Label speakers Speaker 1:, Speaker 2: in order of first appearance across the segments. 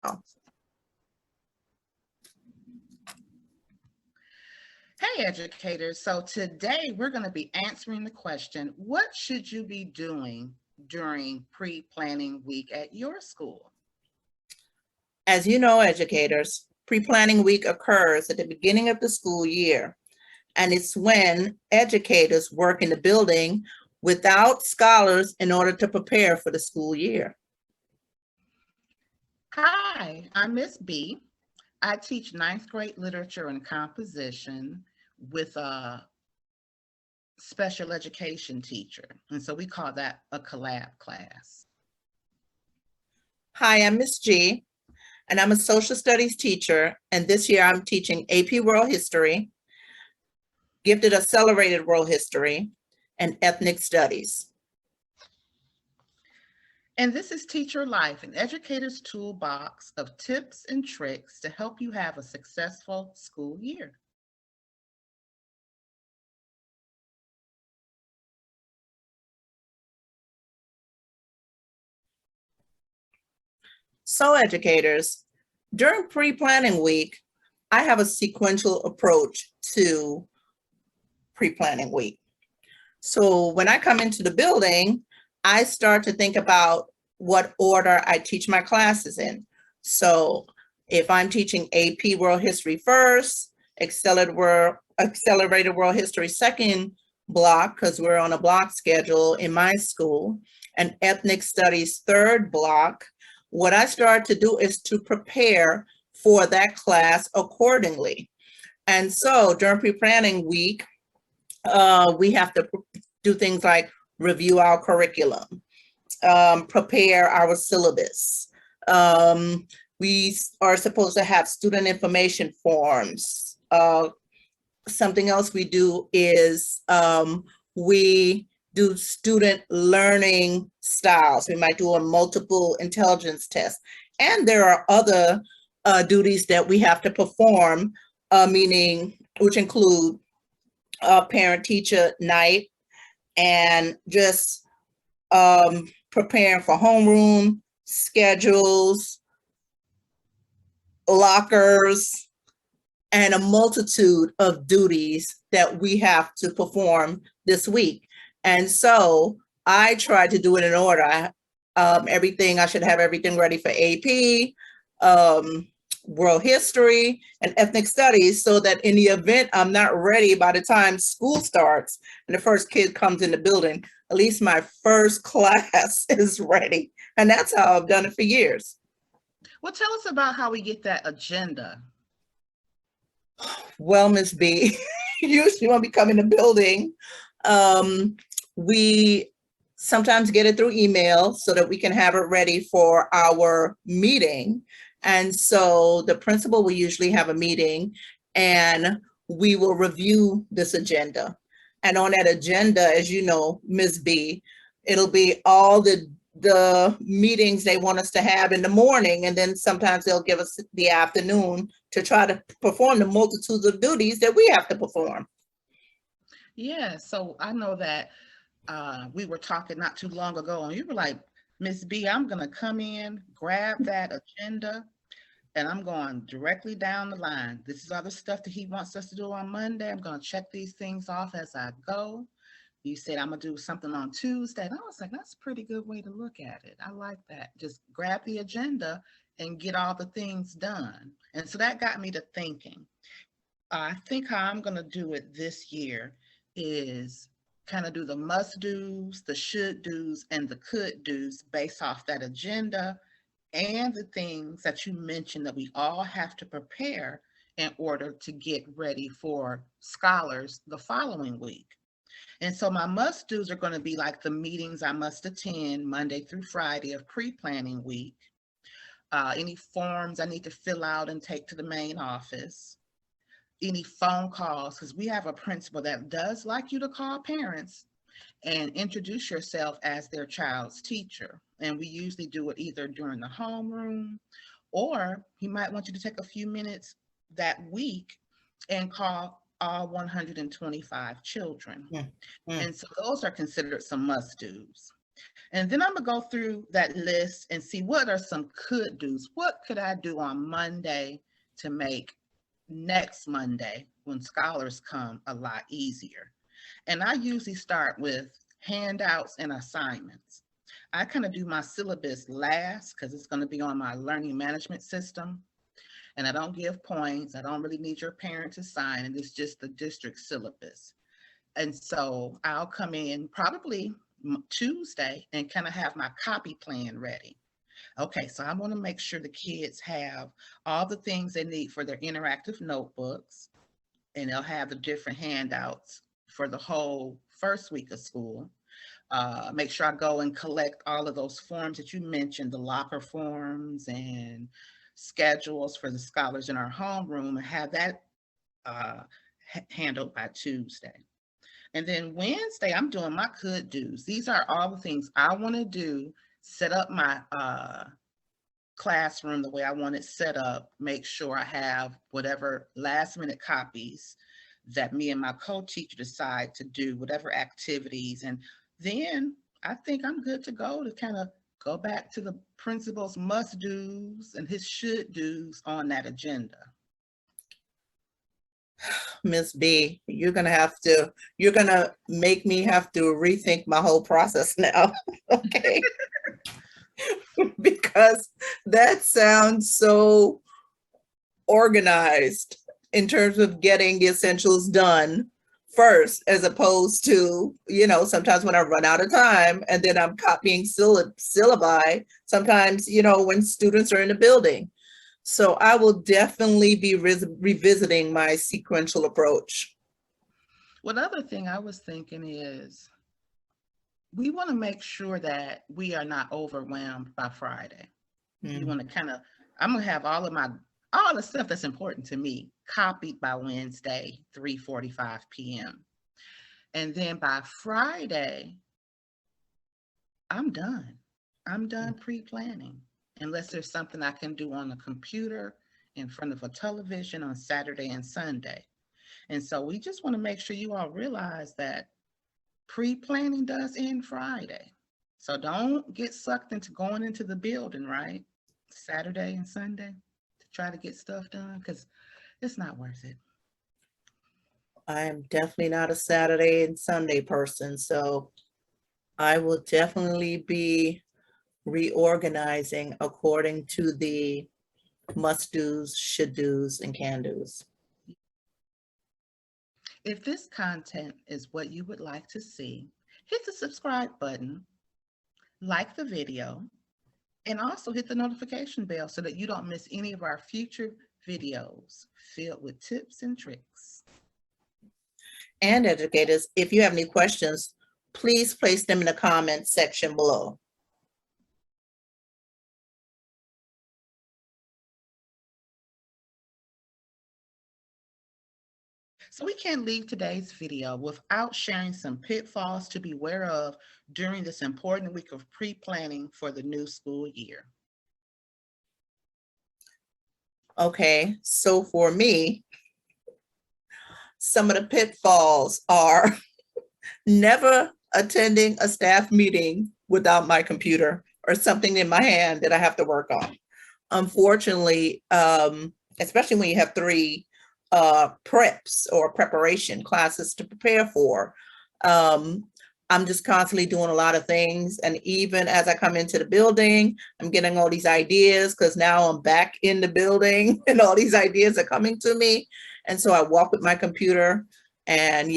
Speaker 1: Hey educators, so today we're going to be answering the question, what should you be doing during pre-planning week at your school?
Speaker 2: As you know, educators, pre-planning week occurs at the beginning of the school year, and it's when educators work in the building without scholars in order to prepare for the school year.
Speaker 1: Hi, I'm Miss B. I teach ninth grade literature and composition with a special education teacher, and so we call that a collab class.
Speaker 2: Hi, I'm Miss G, and I'm a social studies teacher, and this year I'm teaching AP World History, Gifted Accelerated World History, and Ethnic Studies.
Speaker 1: And this is Teacher Life, an educator's toolbox of tips and tricks to help you have a successful school year.
Speaker 2: So educators, during pre-planning week, I have a sequential approach to pre-planning week. So when I come into the building, I start to think about what order I teach my classes in. So if I'm teaching AP World History first, Accelerated World History second block, because we're on a block schedule in my school, and Ethnic Studies third block, what I start to do is to prepare for that class accordingly. And so during pre-planning week, we have to do things like review our curriculum, prepare our syllabus. We are supposed to have student information forms. Something else we do is we do student learning styles. We might do a multiple intelligence test. And there are other duties that we have to perform, which include parent-teacher night and just preparing for homeroom, schedules, lockers, and a multitude of duties that we have to perform this week. And so I try to do it in order. I should have everything ready for AP, World History, and Ethnic Studies, so that in the event I'm not ready by the time school starts and the first kid comes in the building, at least my first class is ready. And that's how I've done it for years.
Speaker 1: Well, tell us about how we get that agenda.
Speaker 2: Well, Miss B, usually when we come in the building, we sometimes get it through email so that we can have it ready for our meeting. And so the principal will usually have a meeting and we will review this agenda. And on that agenda, as you know, Ms. B, it'll be all the meetings they want us to have in the morning. And then sometimes they'll give us the afternoon to try to perform the multitudes of duties that we have to perform.
Speaker 1: Yeah, so I know that we were talking not too long ago and you were like, Miss B, I'm going to come in, grab that agenda, and I'm going directly down the line. This is all the stuff that he wants us to do on Monday. I'm going to check these things off as I go. You said I'm going to do something on Tuesday. And I was like, that's a pretty good way to look at it. I like that. Just grab the agenda and get all the things done. And so that got me to thinking. I think how I'm going to do it this year is kind of do the must do's, the should do's, and the could do's based off that agenda and the things that you mentioned that we all have to prepare in order to get ready for scholars the following week. And so my must do's are going to be like the meetings I must attend Monday through Friday of pre-planning week, any forms I need to fill out and take to the main office, any phone calls, because we have a principal that does like you to call parents and introduce yourself as their child's teacher. And we usually do it either during the homeroom, or he might want you to take a few minutes that week and call all 125 children. And so those are considered some must-dos. And then I'm gonna go through that list and see what are some could do's. What could I do on Monday to make next Monday when scholars come a lot easier? And I usually start with handouts and assignments. I kind of do my syllabus last because it's going to be on my learning management system. And I don't give points. I don't really need your parent to sign, and it's just the district syllabus. And so I'll come in probably Tuesday and kind of have my copy plan ready. Okay, so I want to make sure the kids have all the things they need for their interactive notebooks, and they'll have the different handouts for the whole first week of school. Make sure I go and collect all of those forms that you mentioned, the locker forms and schedules for the scholars in our homeroom, and have that uh, handled by Tuesday. And then Wednesday, I'm doing my could do's. These are all the things I want to do, set up my classroom the way I want it set up, make sure I have whatever last minute copies that me and my co-teacher decide to do, whatever activities. And then I think I'm good to go to kind of go back to the principal's must do's and his should do's on that agenda.
Speaker 2: Miss B, you're gonna make me have to rethink my whole process now. Okay. Because that sounds so organized in terms of getting the essentials done first, as opposed to, sometimes when I run out of time and then I'm copying syllabi, sometimes, when students are in the building. So I will definitely be revisiting my sequential approach.
Speaker 1: One other thing I was thinking is we want to make sure that we are not overwhelmed by Friday. You want to kind of, I'm going to have all the stuff that's important to me copied by Wednesday, 3:45 p.m. And then by Friday, I'm done. I'm done pre-planning, unless there's something I can do on the computer in front of a television on Saturday and Sunday. And so we just want to make sure you all realize that pre-planning does end Friday. So don't get sucked into going into the building, right? Saturday and Sunday to try to get stuff done, because it's not worth it.
Speaker 2: I am definitely not a Saturday and Sunday person, so I will definitely be reorganizing according to the must-dos, should-dos, and can-dos.
Speaker 1: If this content is what you would like to see, hit the subscribe button, like the video, and also hit the notification bell so that you don't miss any of our future videos filled with tips and tricks.
Speaker 2: And educators, if you have any questions, please place them in the comment section below.
Speaker 1: So we can't leave today's video without sharing some pitfalls to be aware of during this important week of pre-planning for the new school year.
Speaker 2: Okay, so for me, some of the pitfalls are never attending a staff meeting without my computer or something in my hand that I have to work on. Unfortunately, especially when you have 3 preps or preparation classes to prepare for, I'm just constantly doing a lot of things. And even as I come into the building, I'm getting all these ideas because now I'm back in the building and all these ideas are coming to me. And so I walk with my computer and,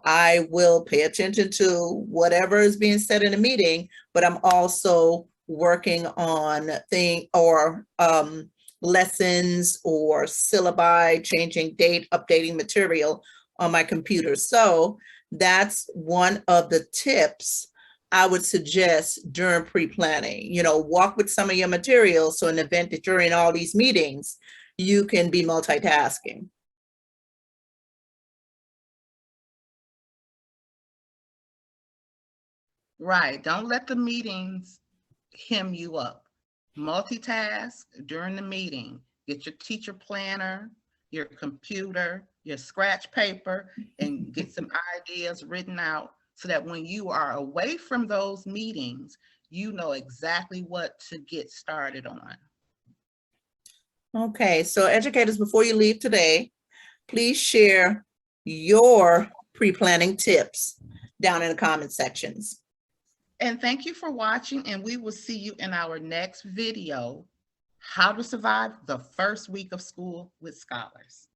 Speaker 2: I will pay attention to whatever is being said in a meeting, but I'm also working on lessons or syllabi, changing date, updating material on my computer. So that's one of the tips I would suggest during pre-planning. Walk with some of your materials so in the event that you're in all these meetings, you can be multitasking.
Speaker 1: Right. Don't let the meetings hem you up. Multitask during the meeting. Get your teacher planner, your computer, your scratch paper, and get some ideas written out so that when you are away from those meetings, you know exactly what to get started on.
Speaker 2: Okay, so educators, before you leave today, please share your pre-planning tips down in the comment sections.
Speaker 1: And thank you for watching, and we will see you in our next video, How to Survive the First Week of School with Scholars.